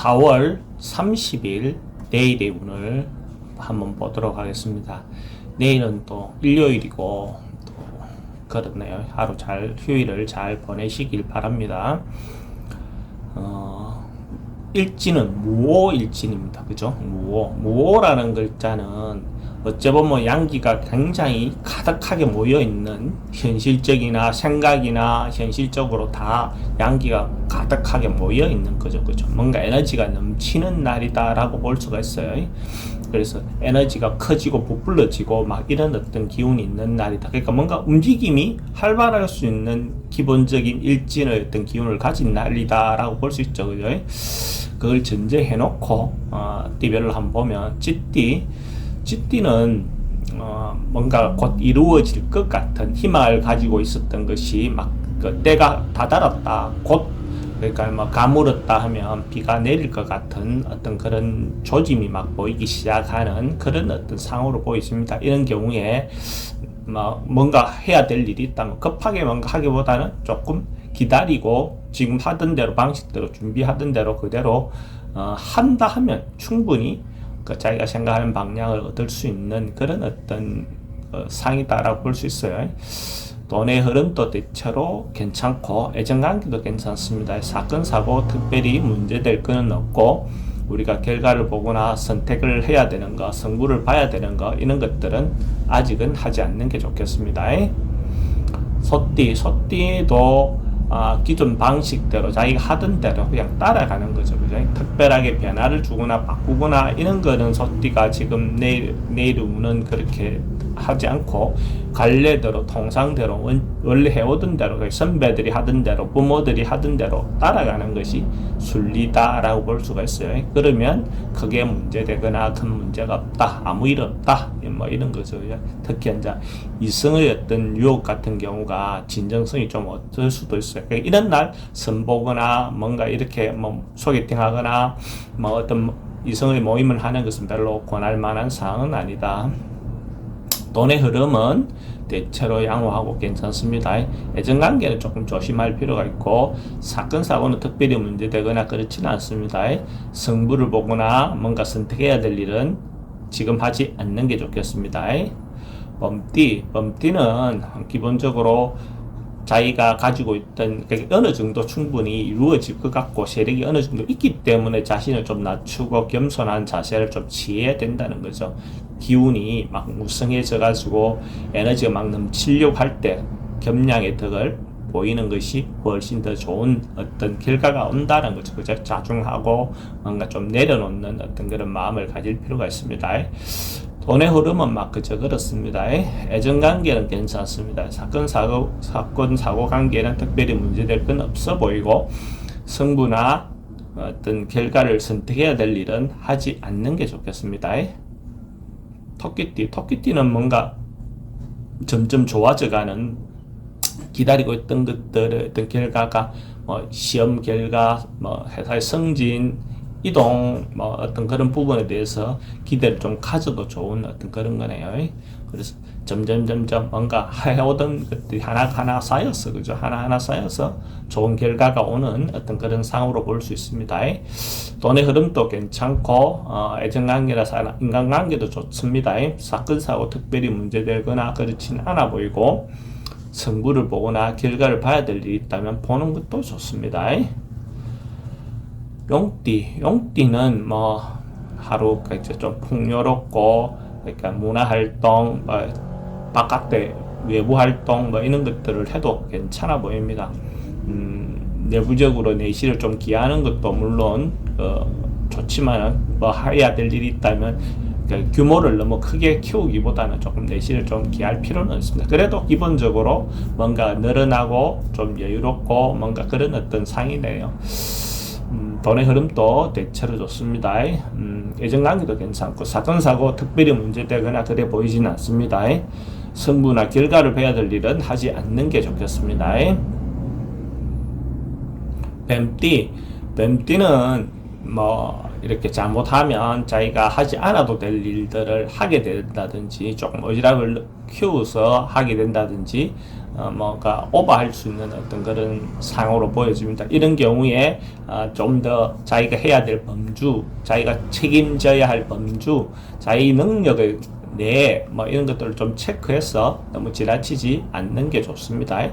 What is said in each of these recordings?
4월 30일 내일의 운을 한번 보도록 하겠습니다. 내일은 또 일요일이고 또 그렇네요. 하루 휴일을 잘 보내시길 바랍니다. 일진은 무오일진입니다. 그죠? 무오라는 글자는 어째 보면 양기가 굉장히 가득하게 모여있는, 현실적이나 생각이나 현실적으로 다 양기가 가득하게 모여있는 거죠. 그죠? 뭔가 에너지가 넘치는 날이다라고 볼 수가 있어요. 그래서 에너지가 커지고 부풀러지고 막 이런 어떤 기운이 있는 날이다. 그러니까 뭔가 움직임이 활발할 수 있는 기본적인 일진의 어떤 기운을 가진 날이다라고 볼 수 있죠. 그죠? 그걸 전제해 놓고 띠별을 한번 보면 쥐띠는 뭔가 곧 이루어질 것 같은 희망을 가지고 있었던 것이 막 그 때가 다다랐다, 곧 그러니까 뭐 가물었다 하면 비가 내릴 것 같은 어떤 그런 조짐이 막 보이기 시작하는 그런 어떤 상으로 보입니다. 이런 경우에 뭔가 해야 될 일이 있다면 급하게 뭔가 하기보다는 조금 기다리고 지금 하던 대로 방식대로 준비하던 대로 그대로 한다 하면 충분히 그 자기가 생각하는 방향을 얻을 수 있는 그런 어떤 상이다라고 볼 수 있어요. 돈의 흐름도 대체로 괜찮고 애정관계도 괜찮습니다. 사건 사고 특별히 문제될 거는 없고, 우리가 결과를 보거나 선택을 해야 되는 거, 승부를 봐야 되는 거, 이런 것들은 아직은 하지 않는 게 좋겠습니다. 소띠도 기존 방식대로 자기가 하던 대로 그냥 따라가는 거죠. 그죠? 특별하게 변화를 주거나 바꾸거나 이런 거는 소띠가 지금 내일 운은 그렇게 하지 않고 관례대로 통상대로 원래 해오던 대로 선배들이 하던 대로 부모들이 하던 대로 따라가는 것이 순리다라고 볼 수가 있어요. 그러면 크게 문제되거나 큰 문제가 없다, 아무 일 없다, 뭐 이런 거죠. 특히 이제 이성의 어떤 유혹 같은 경우가 진정성이 좀 없을 수도 있어요. 그러니까 이런 날 선보거나 뭔가 이렇게 뭐 소개팅하거나 뭐 어떤 이성의 모임을 하는 것은 별로 권할 만한 사항은 아니다. 돈의 흐름은 대체로 양호하고 괜찮습니다. 애정관계는 조금 조심할 필요가 있고, 사건 사고는 특별히 문제되거나 그렇지는 않습니다. 승부를 보거나 뭔가 선택해야 될 일은 지금 하지 않는 게 좋겠습니다. 범띠는 기본적으로 자기가 가지고 있던 어느 정도 충분히 이루어질 것 같고 세력이 어느 정도 있기 때문에 자신을 좀 낮추고 겸손한 자세를 좀 취해야 된다는 거죠. 기운이 막 무성해져 가지고 에너지가 막 넘치려고 할 때 겸양의 덕을 보이는 것이 훨씬 더 좋은 어떤 결과가 온다는 거죠. 그죠? 자중하고 뭔가 좀 내려놓는 어떤 그런 마음을 가질 필요가 있습니다. 돈의 흐름은 막 그저 그렇습니다. 애정관계는 괜찮습니다. 사건 사고 관계는 특별히 문제될 건 없어 보이고, 승부나 어떤 결과를 선택해야 될 일은 하지 않는 게 좋겠습니다. 토끼띠는 뭔가 점점 좋아져가는, 기다리고 있던 것들의 어떤 결과가 시험 결과, 회사의 승진, 이동, 어떤 그런 부분에 대해서 기대를 좀 가져도 좋은 어떤 그런 거네요. 그래서 점점 뭔가 해오던 것들이 하나하나 쌓여서, 그죠? 하나하나 쌓여서 좋은 결과가 오는 어떤 그런 상황으로 볼 수 있습니다. 돈의 흐름도 괜찮고, 애정관계나 인간관계도 좋습니다. 사건, 사고 특별히 문제되거나 그렇진 않아 보이고, 승부를 보거나 결과를 봐야 될 일이 있다면 보는 것도 좋습니다. 용띠는 하루가 이제 좀 풍요롭고, 그러니까 문화활동, 바깥에 외부 활동, 이런 것들을 해도 괜찮아 보입니다. 내부적으로 내실을 좀 기하는 것도 물론, 좋지만, 해야 될 일이 있다면, 규모를 너무 크게 키우기보다는 조금 내실을 좀 기할 필요는 있습니다. 그래도 기본적으로 뭔가 늘어나고 좀 여유롭고 뭔가 그런 어떤 상이네요. 돈의 흐름도 대체로 좋습니다. 애정관계도 괜찮고, 사건 사고 특별히 문제되거나 그래 보이지는 않습니다. 승부나 결과를 봐야 될 일은 하지 않는 게 좋겠습니다. 뱀띠는 이렇게 잘못하면 자기가 하지 않아도 될 일들을 하게 된다든지, 조금 어지럽을 키워서 하게 된다든지, 뭔가 오버할 수 있는 어떤 그런 상황으로 보여집니다. 이런 경우에 좀 더 자기가 해야 될 범주, 자기가 책임져야 할 범주, 자기 능력을 뭐 이런 것들을 좀 체크해서 너무 지나치지 않는 게 좋습니다.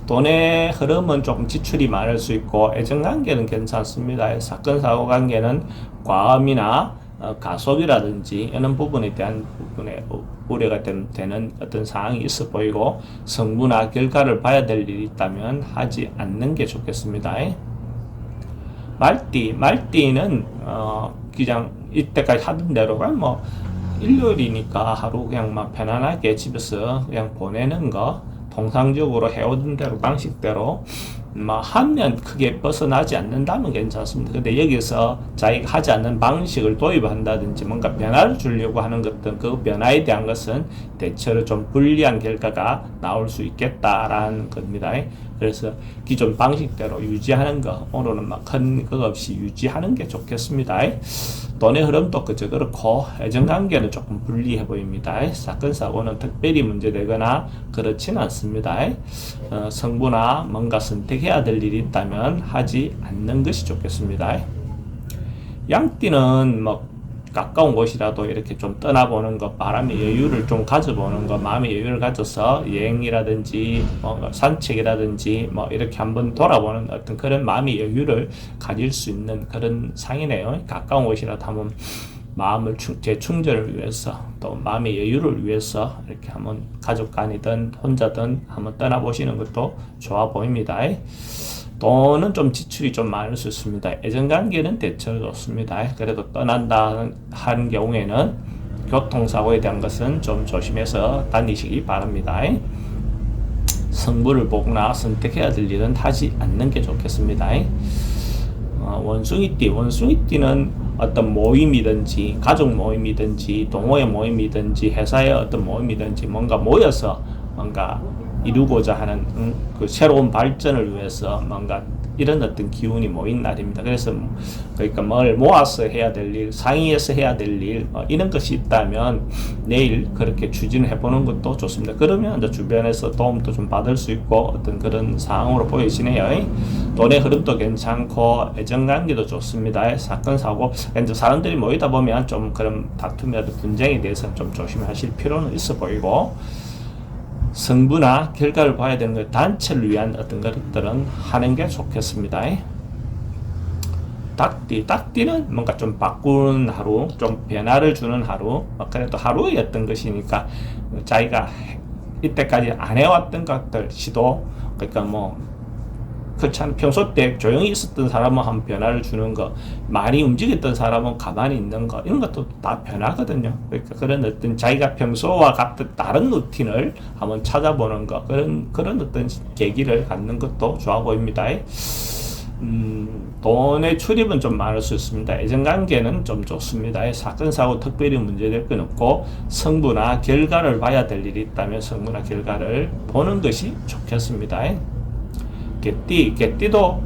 돈의 흐름은 조금 지출이 많을 수 있고 애정관계는 괜찮습니다. 사건 사고 관계는 과음이나 가속이라든지 이런 부분에 대한 부분에 우려가 되는 어떤 상황이 있어 보이고 성부나 결과를 봐야 될 일이 있다면 하지 않는 게 좋겠습니다. 말띠는 그냥 이때까지 하던 대로가 뭐 일요일이니까 하루 그냥 막 편안하게 집에서 그냥 보내는 거 통상적으로 해오던 대로 방식대로 하면 크게 벗어나지 않는다면 괜찮습니다. 근데 여기서 자기가 하지 않는 방식을 도입한다든지 뭔가 변화를 주려고 하는 것들, 그 변화에 대한 것은 대체로 좀 불리한 결과가 나올 수 있겠다라는 겁니다. 그래서 기존 방식대로 유지하는 거, 오늘은 큰 거 없이 유지하는 게 좋겠습니다. 돈의 흐름도 그저 그렇고 애정관계는 조금 불리해 보입니다. 사건 사고는 특별히 문제되거나 그렇지는 않습니다. 성부나 뭔가 선택해야 될 일이 있다면 하지 않는 것이 좋겠습니다. 양띠는 가까운 곳이라도 이렇게 좀 떠나보는 것, 마음의 여유를 좀 가져보는 것, 마음의 여유를 가져서 여행이라든지 산책이라든지 이렇게 한번 돌아보는 어떤 그런 마음의 여유를 가질 수 있는 그런 상이네요. 가까운 곳이라도 한번 마음을 재충전을 위해서 또 마음의 여유를 위해서 이렇게 한번 가족 간이든 혼자든 한번 떠나보시는 것도 좋아 보입니다. 돈은 좀 지출이 좀 많을 수 있습니다. 애정관계는 대체로 좋습니다. 그래도 떠난다 하는 경우에는 교통사고에 대한 것은 좀 조심해서 다니시기 바랍니다. 성부를 보거나 선택해야 될 일은 하지 않는 게 좋겠습니다. 원숭이띠는 어떤 모임이든지 가족 모임이든지 동호회 모임이든지 회사의 어떤 모임이든지 뭔가 모여서 뭔가 이루고자 하는 그 새로운 발전을 위해서 뭔가 이런 어떤 기운이 모인 날입니다. 그래서 그러니까 뭘 모아서 해야 될 일, 상의해서 해야 될 일, 이런 것이 있다면 내일 그렇게 추진을 해보는 것도 좋습니다. 그러면 이제 주변에서 도움도 좀 받을 수 있고 어떤 그런 상황으로 보이시네요. 돈의 흐름도 괜찮고 애정관계도 좋습니다. 사건 사고 이제 사람들이 모이다 보면 좀 그런 다툼이라도 분쟁에 대해서 좀 조심하실 필요는 있어 보이고. 성부나 결과를 봐야 되는 것, 단체를 위한 어떤 것들은 하는 게 좋겠습니다. 닭띠는 뭔가 좀 바꾸는 하루, 좀 변화를 주는 하루, 그래도 하루의 어떤 것이니까 자기가 이때까지 안 해왔던 것들 시도, 그러니까 그렇잖아요. 평소 때 조용히 있었던 사람은 한 변화를 주는 거, 많이 움직였던 사람은 가만히 있는 거, 이런 것도 다 변화거든요. 그러니까 그런 어떤 자기가 평소와 같은 다른 루틴을 한번 찾아보는 거, 그런 어떤 계기를 갖는 것도 좋아 보입니다. 돈의 출입은 좀 많을 수 있습니다. 애정관계는 좀 좋습니다. 사건 사고 특별히 문제될 건 없고 성부나 결과를 봐야 될 일이 있다면 성부나 결과를 보는 것이 좋겠습니다. 개띠도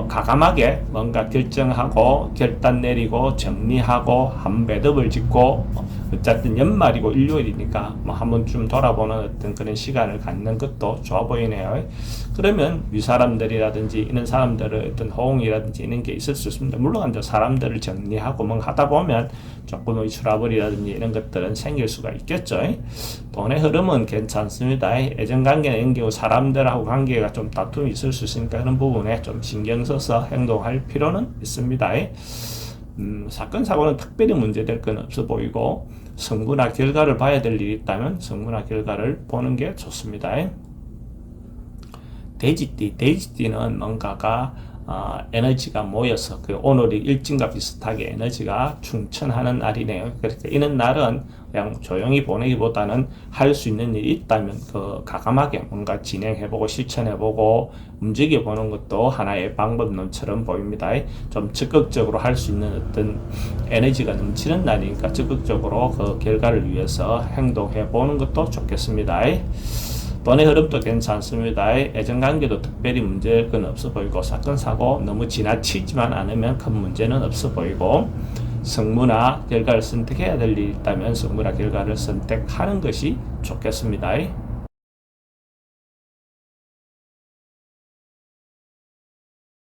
가감하게 뭔가 결정하고 결단 내리고 정리하고 한 매듭을 짓고 어쨌든 연말이고 일요일이니까 한번 좀 돌아보는 어떤 그런 시간을 갖는 것도 좋아 보이네요. 그러면 윗사람들이라든지 이런 사람들의 어떤 호응이라든지 이런 게 있을 수 있습니다. 물론 이제 사람들을 정리하고 하다 보면 조금의 트러블이라든지 이런 것들은 생길 수가 있겠죠. 돈의 흐름은 괜찮습니다. 애정관계는 이런 경우 사람들하고 관계가 좀 다툼이 있을 수 있으니까 그런 부분에 좀 신경 써서 행동할 필요는 있습니다. 사건 사고는 특별히 문제될 건 없어 보이고 성부나 결과를 봐야 될 일이 있다면 성부나 결과를 보는 게 좋습니다. 돼지띠는 뭔가가 에너지가 모여서 오늘이 일진과 비슷하게 에너지가 충천하는 날이네요. 그러니까 이런 날은 그냥 조용히 보내기보다는 할 수 있는 일이 있다면 가감하게 뭔가 진행해보고 실천해보고 움직여보는 것도 하나의 방법론처럼 보입니다. 좀 적극적으로 할 수 있는 어떤 에너지가 넘치는 날이니까 적극적으로 그 결과를 위해서 행동해보는 것도 좋겠습니다. 돈의 흐름도 괜찮습니다. 애정관계도 특별히 문제될 건 없어 보이고 사건 사고 너무 지나치지만 않으면 큰 문제는 없어 보이고 성무나 결과를 선택해야 될 일이 있다면 성무나 결과를 선택하는 것이 좋겠습니다.